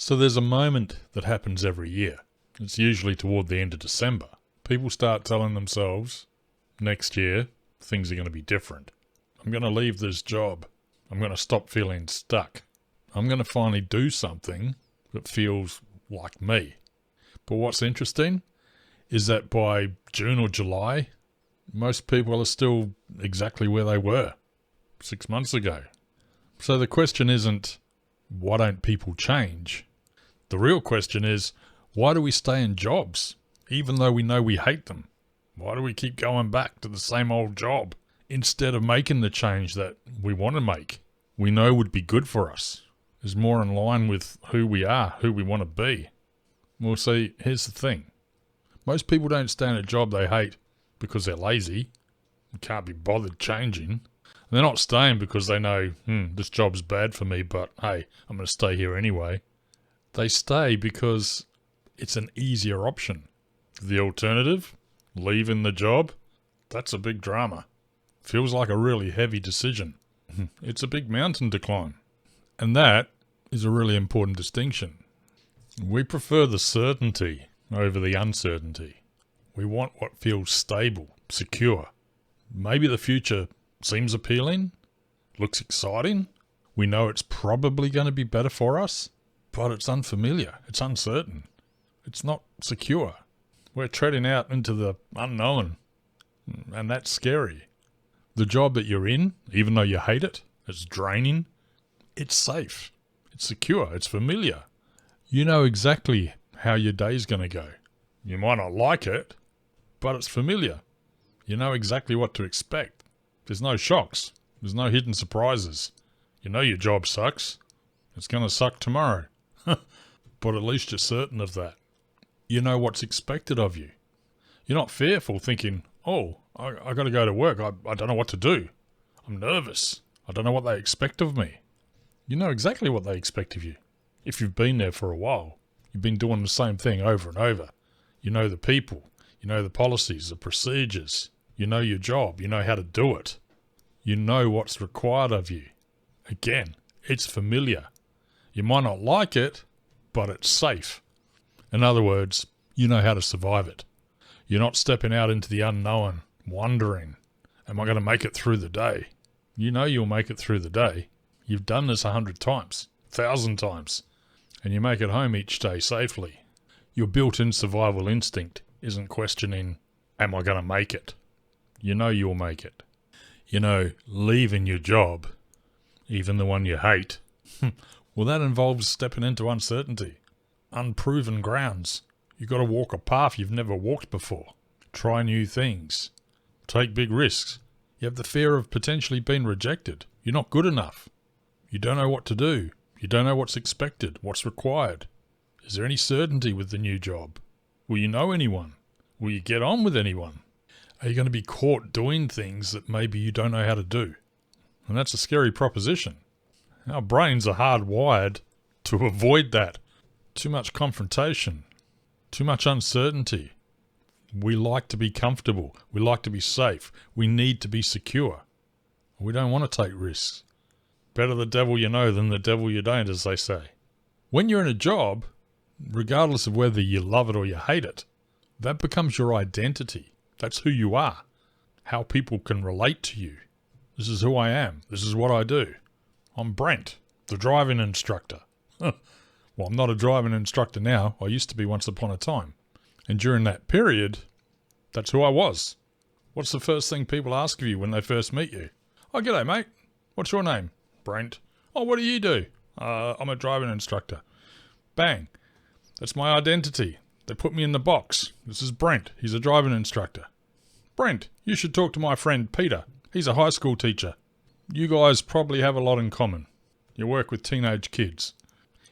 So there's a moment that happens every year. It's usually toward the end of December. People start telling themselves, next year, things are going to be different. I'm going to leave this job. I'm going to stop feeling stuck. I'm going to finally do something that feels like me. But what's interesting is that by June or July, most people are still exactly where they were 6 months ago. So the question isn't, why don't people change? The real question is, why do we stay in jobs, even though we know we hate them? Why do we keep going back to the same old job instead of making the change that we want to make, we know would be good for us, is more in line with who we are, who we want to be? Well, see, here's the thing. Most people don't stay in a job they hate because they're lazy and can't be bothered changing. They're not staying because they know, this job's bad for me, but hey, I'm going to stay here anyway. They stay because it's an easier option. The alternative, leaving the job, that's a big drama. Feels like a really heavy decision. It's a big mountain to climb. And that is a really important distinction. We prefer the certainty over the uncertainty. We want what feels stable, secure. Maybe the future seems appealing, looks exciting. We know it's probably going to be better for us, but it's unfamiliar, it's uncertain, it's not secure. We're treading out into the unknown, and that's scary. The job that you're in, even though you hate it, it's draining, it's safe, it's secure, it's familiar. You know exactly how your day's going to go. You might not like it, but it's familiar. You know exactly what to expect. There's no shocks. There's no hidden surprises. You know your job sucks. It's going to suck tomorrow. But at least you're certain of that. You know what's expected of you. You're not fearful thinking, oh, I got to go to work. I don't know what to do. I'm nervous. I don't know what they expect of me. You know exactly what they expect of you. If you've been there for a while, you've been doing the same thing over and over. You know the people. You know the policies, the procedures. You know your job. You know how to do it. You know what's required of you. Again, it's familiar. You might not like it, but it's safe. In other words, you know how to survive it. You're not stepping out into the unknown, wondering, am I going to make it through the day? You know you'll make it through the day. You've done this 100 times, 1,000 times, and you make it home each day safely. Your built-in survival instinct isn't questioning, am I going to make it? You know you'll make it. You know, leaving your job, even the one you hate, well, that involves stepping into uncertainty, unproven grounds. You've got to walk a path you've never walked before, try new things, take big risks. You have the fear of potentially being rejected. You're not good enough. You don't know what to do. You don't know what's expected, what's required. Is there any certainty with the new job? Will you know anyone? Will you get on with anyone? Are you going to be caught doing things that maybe you don't know how to do? And that's a scary proposition. Our brains are hardwired to avoid that. Too much confrontation, too much uncertainty. We like to be comfortable. We like to be safe. We need to be secure. We don't want to take risks. Better the devil you know than the devil you don't, as they say. When you're in a job, regardless of whether you love it or you hate it, that becomes your identity. That's who you are. How people can relate to you. This is who I am. This is what I do. I'm Brent, the driving instructor. Well, I'm not a driving instructor now. I used to be once upon a time. And during that period, that's who I was. What's the first thing people ask of you when they first meet you? Oh, g'day, mate. What's your name? Brent. Oh, what do you do? I'm a driving instructor. Bang. That's my identity. They put me in the box. This is Brent. He's a driving instructor. Brent, you should talk to my friend Peter. He's a high school teacher. You guys probably have a lot in common. You work with teenage kids.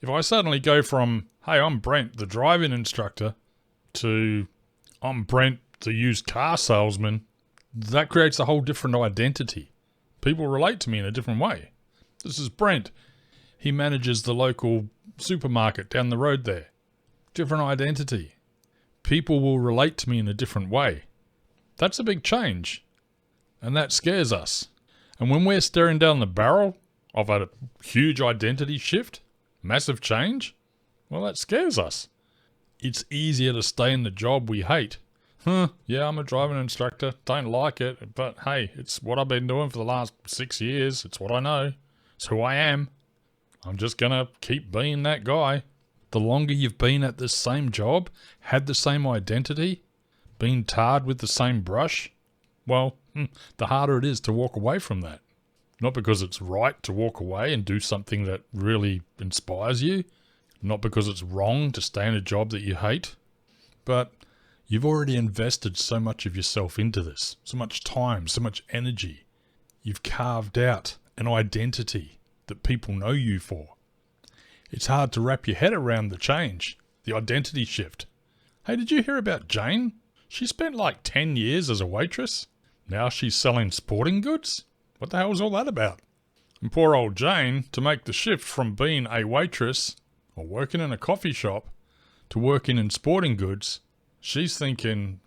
If I suddenly go from, hey, I'm Brent, the driving instructor, to I'm Brent, the used car salesman, that creates a whole different identity. People relate to me in a different way. This is Brent. He manages the local supermarket down the road there. Different identity. People will relate to me in a different way. That's a big change. And that scares us. And when we're staring down the barrel of a huge identity shift, massive change, Well, that scares us. It's easier to stay in the job we hate. Yeah, I'm a driving instructor. Don't like it, but hey, it's what I've been doing for the last 6 years. It's what I know. It's who I am. I'm just going to keep being that guy. The longer you've been at this same job, had the same identity, been tarred with the same brush, well, the harder it is to walk away from that. Not because it's right to walk away and do something that really inspires you, not because it's wrong to stay in a job that you hate, but you've already invested so much of yourself into this, so much time, so much energy. You've carved out an identity that people know you for. It's hard to wrap your head around the change, the identity shift. Hey, did you hear about Jane? She spent like 10 years as a waitress. Now she's selling sporting goods? What the hell was all that about? And poor old Jane, to make the shift from being a waitress or working in a coffee shop to working in sporting goods, she's thinking,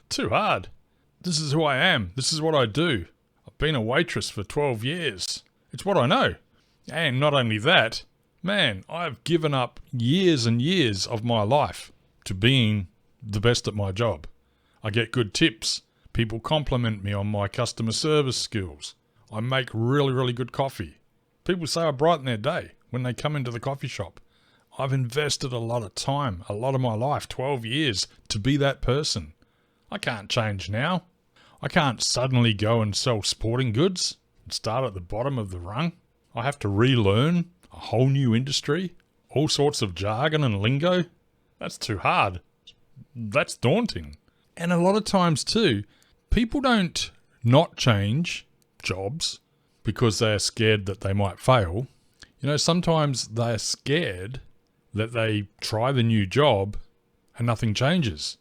too hard. This is who I am. This is what I do. I've been a waitress for 12 years. It's what I know. And not only that, man, I've given up years and years of my life to being the best at my job. I get good tips. People compliment me on my customer service skills. I make really, really good coffee. People say I brighten their day when they come into the coffee shop. I've invested a lot of time, a lot of my life, 12 years, to be that person. I can't change now. I can't suddenly go and sell sporting goods and start at the bottom of the rung. I have to relearn a whole new industry, all sorts of jargon and lingo. That's too hard. That's daunting. And a lot of times too, people don't not change jobs because they're scared that they might fail. You know, sometimes they're scared that they try the new job and nothing changes.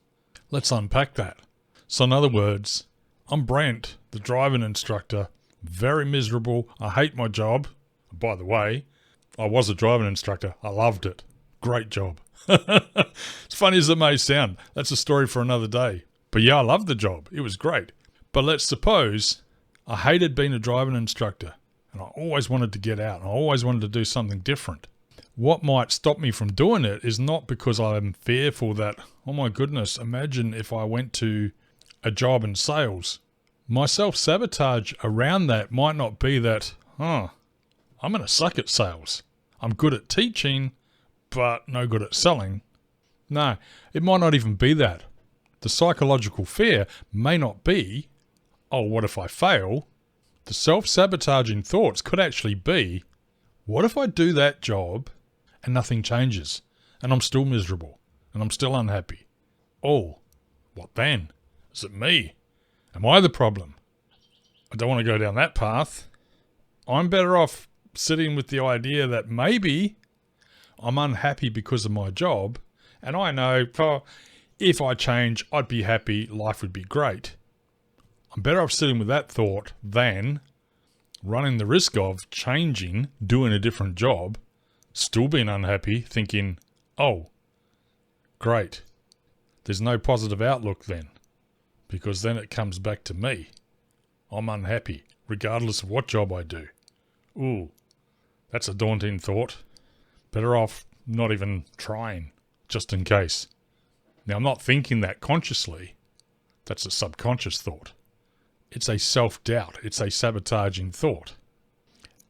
Let's unpack that. So in other words, I'm Brent, the driving instructor, very miserable. I hate my job. By the way, I was a driving instructor. I loved it. Great job. As funny as it may sound, that's a story for another day. But yeah, I loved the job. It was great. But let's suppose I hated being a driving instructor and I always wanted to get out. I always wanted to do something different. What might stop me from doing it is not because I'm fearful that, oh my goodness, imagine if I went to a job in sales. My self-sabotage around that might not be that, I'm going to suck at sales. I'm good at teaching, but no good at selling. No, it might not even be that. The psychological fear may not be, oh, what if I fail? The self-sabotaging thoughts could actually be, what if I do that job and nothing changes and I'm still miserable and I'm still unhappy? Oh, what then? Is it me? Am I the problem? I don't want to go down that path. I'm better off sitting with the idea that maybe I'm unhappy because of my job, and I know if I change, I'd be happy, life would be great. I'm better off sitting with that thought than running the risk of changing, doing a different job, still being unhappy, thinking, oh, great. There's no positive outlook then, because then it comes back to me. I'm unhappy, regardless of what job I do. Ooh, that's a daunting thought. Better off not even trying, just in case. Now, I'm not thinking that consciously. That's a subconscious thought. It's a self-doubt. It's a sabotaging thought.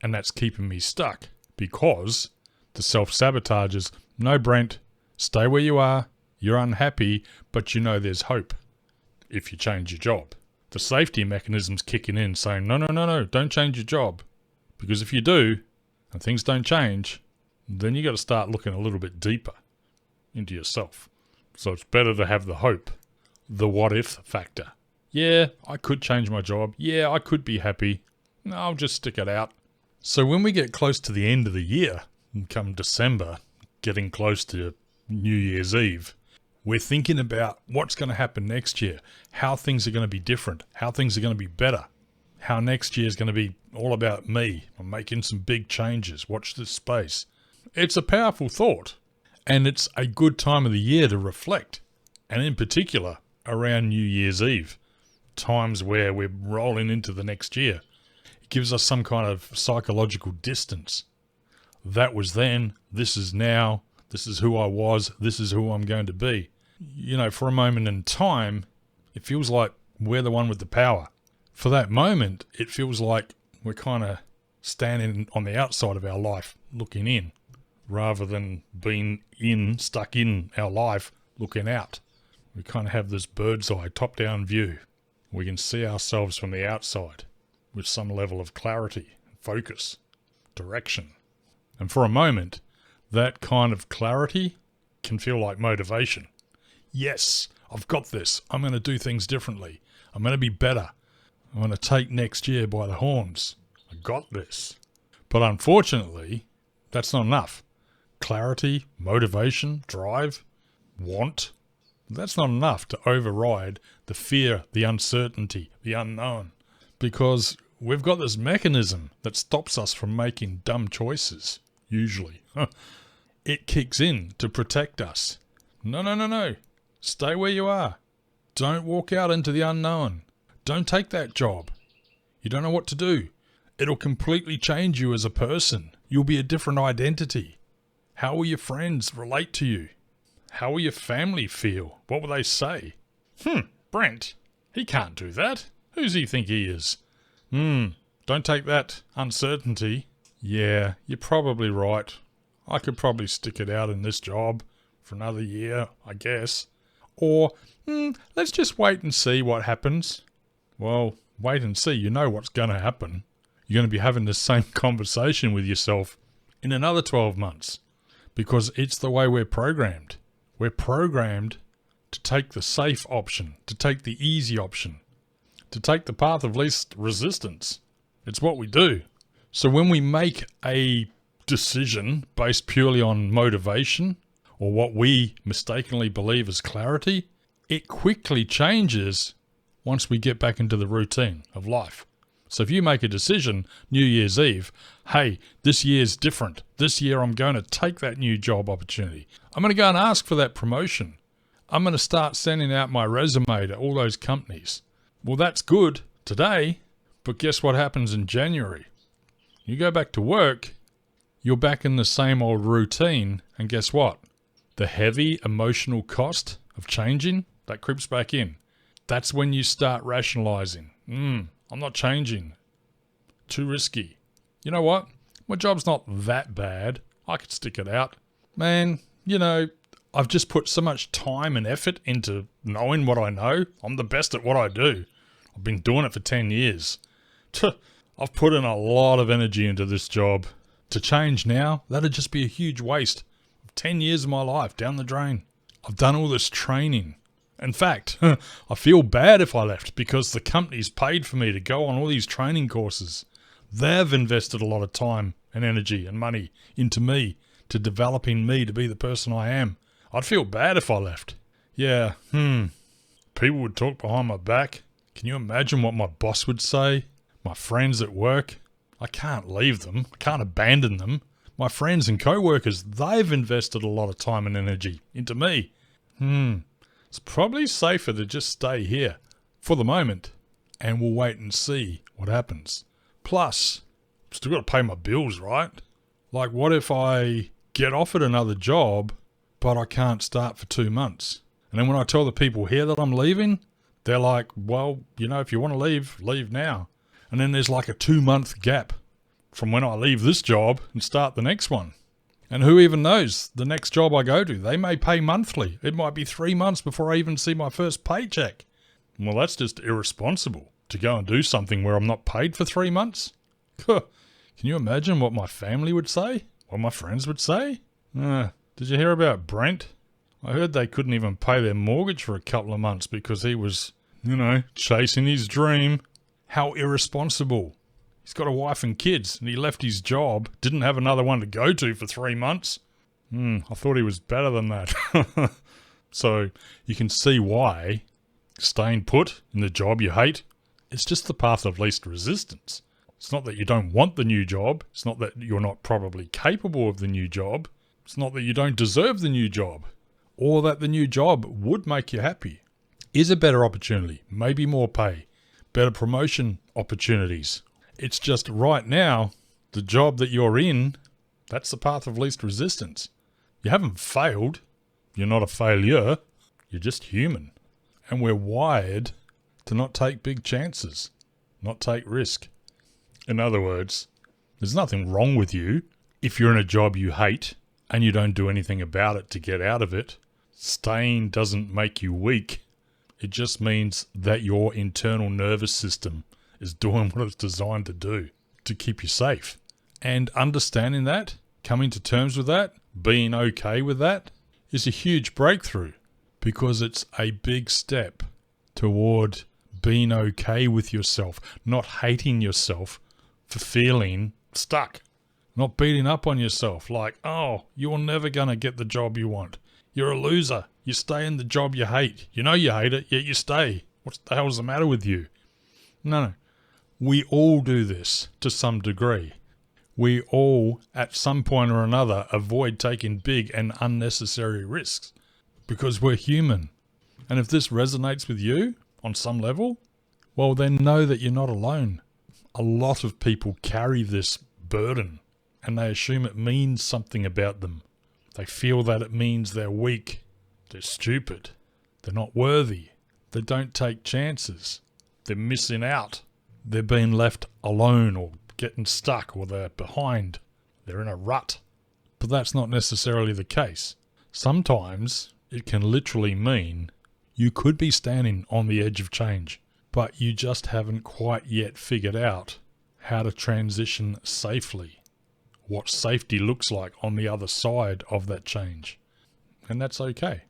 And that's keeping me stuck because the self-sabotage is, no, Brent, stay where you are. You're unhappy, but you know there's hope if you change your job. The safety mechanism's kicking in saying, no, don't change your job. Because if you do, and things don't change, then you got to start looking a little bit deeper into yourself. So it's better to have the hope, the what if factor. Yeah, I could change my job. Yeah, I could be happy. No, I'll just stick it out. So when we get close to the end of the year, and come December, getting close to New Year's Eve, we're thinking about what's going to happen next year, how things are going to be different, how things are going to be better, how next year is going to be all about me. I'm making some big changes. Watch this space. It's a powerful thought, and it's a good time of the year to reflect, and in particular around New Year's Eve, times where we're rolling into the next year. It gives us some kind of psychological distance. That was then, this is now, This is who I was. This is who I'm going to be. For a moment in time, it feels like we're the one with the power. For that moment, it feels like we're kind of standing on the outside of our life, looking in, rather than being stuck in our life, looking out. We kind of have this bird's eye, top-down view. We can see ourselves from the outside with some level of clarity, focus, direction. And for a moment, that kind of clarity can feel like motivation. Yes, I've got this. I'm going to do things differently. I'm going to be better. I'm going to take next year by the horns. I got this. But unfortunately, that's not enough. Clarity, motivation, drive, want, that's not enough to override the fear, the uncertainty, the unknown. Because we've got this mechanism that stops us from making dumb choices, usually. It kicks in to protect us. No. Stay where you are. Don't walk out into the unknown. Don't take that job. You don't know what to do. It'll completely change you as a person. You'll be a different identity. How will your friends relate to you? How will your family feel? What will they say? Brent, he can't do that. Who's he think he is? Don't take that uncertainty. Yeah, you're probably right. I could probably stick it out in this job for another year, I guess. Or, let's just wait and see what happens. Well, wait and see. You know what's going to happen. You're going to be having the same conversation with yourself in another 12 months. Because it's the way we're programmed. We're programmed to take the safe option, to take the easy option, to take the path of least resistance. It's what we do. So when we make a decision based purely on motivation, or what we mistakenly believe is clarity, it quickly changes once we get back into the routine of life. So if you make a decision New Year's Eve, hey, this year's different. This year I'm going to take that new job opportunity. I'm going to go and ask for that promotion. I'm going to start sending out my resume to all those companies. Well, that's good today, but guess what happens in January? You go back to work, you're back in the same old routine, and guess what? The heavy emotional cost of changing, that creeps back in. That's when you start rationalizing. I'm not changing. Too risky. You know what? My job's not that bad. I could stick it out. Man, I've just put so much time and effort into knowing what I know. I'm the best at what I do. I've been doing it for 10 years. I've put in a lot of energy into this job. To change now, that'd just be a huge waste of 10 years of my life down the drain. I've done all this training. In fact, I feel bad if I left because the company's paid for me to go on all these training courses. They've invested a lot of time and energy and money into me, to developing me to be the person I am. I'd feel bad if I left. Yeah, people would talk behind my back. Can you imagine what my boss would say? My friends at work? I can't leave them. I can't abandon them. My friends and co-workers, they've invested a lot of time and energy into me. It's probably safer to just stay here for the moment and we'll wait and see what happens. Plus, I've still got to pay my bills, right? Like, what if I get offered another job, but I can't start for 2 months? And then when I tell the people here that I'm leaving, they're like, well, if you want to leave, leave now. And then there's like a 2-month gap from when I leave this job and start the next one. And who even knows, the next job I go to, they may pay monthly. It might be 3 months before I even see my first paycheck. Well, that's just irresponsible to go and do something where I'm not paid for 3 months. Can you imagine what my family would say? What my friends would say? Did you hear about Brent? I heard they couldn't even pay their mortgage for a couple of months because he was, chasing his dream. How irresponsible. He's got a wife and kids, and he left his job, didn't have another one to go to for 3 months. I thought he was better than that. So you can see why staying put in the job you hate, it's just the path of least resistance. It's not that you don't want the new job. It's not that you're not probably capable of the new job. It's not that you don't deserve the new job, or that the new job would make you happy. Is a better opportunity, maybe more pay, better promotion opportunities. It's just right now, the job that you're in, that's the path of least resistance. You haven't failed. You're not a failure. You're just human. And we're wired to not take big chances, not take risk. In other words, there's nothing wrong with you if you're in a job you hate and you don't do anything about it to get out of it. Staying doesn't make you weak. It just means that your internal nervous system is doing what it's designed to do, to keep you safe. And understanding that, coming to terms with that, being okay with that, is a huge breakthrough, because it's a big step toward being okay with yourself, not hating yourself for feeling stuck, not beating up on yourself like, oh, you're never going to get the job you want. You're a loser. You stay in the job you hate. You know you hate it, yet you stay. What the hell's the matter with you? No. We all do this to some degree. We all, at some point or another, avoid taking big and unnecessary risks because we're human. And if this resonates with you on some level, well, then know that you're not alone. A lot of people carry this burden and they assume it means something about them. They feel that it means they're weak, they're stupid, they're not worthy, they don't take chances, they're missing out, they're being left alone or getting stuck, or they're behind, they're in a rut. But that's not necessarily the case. Sometimes it can literally mean you could be standing on the edge of change, but you just haven't quite yet figured out how to transition safely, what safety looks like on the other side of that change. And that's okay.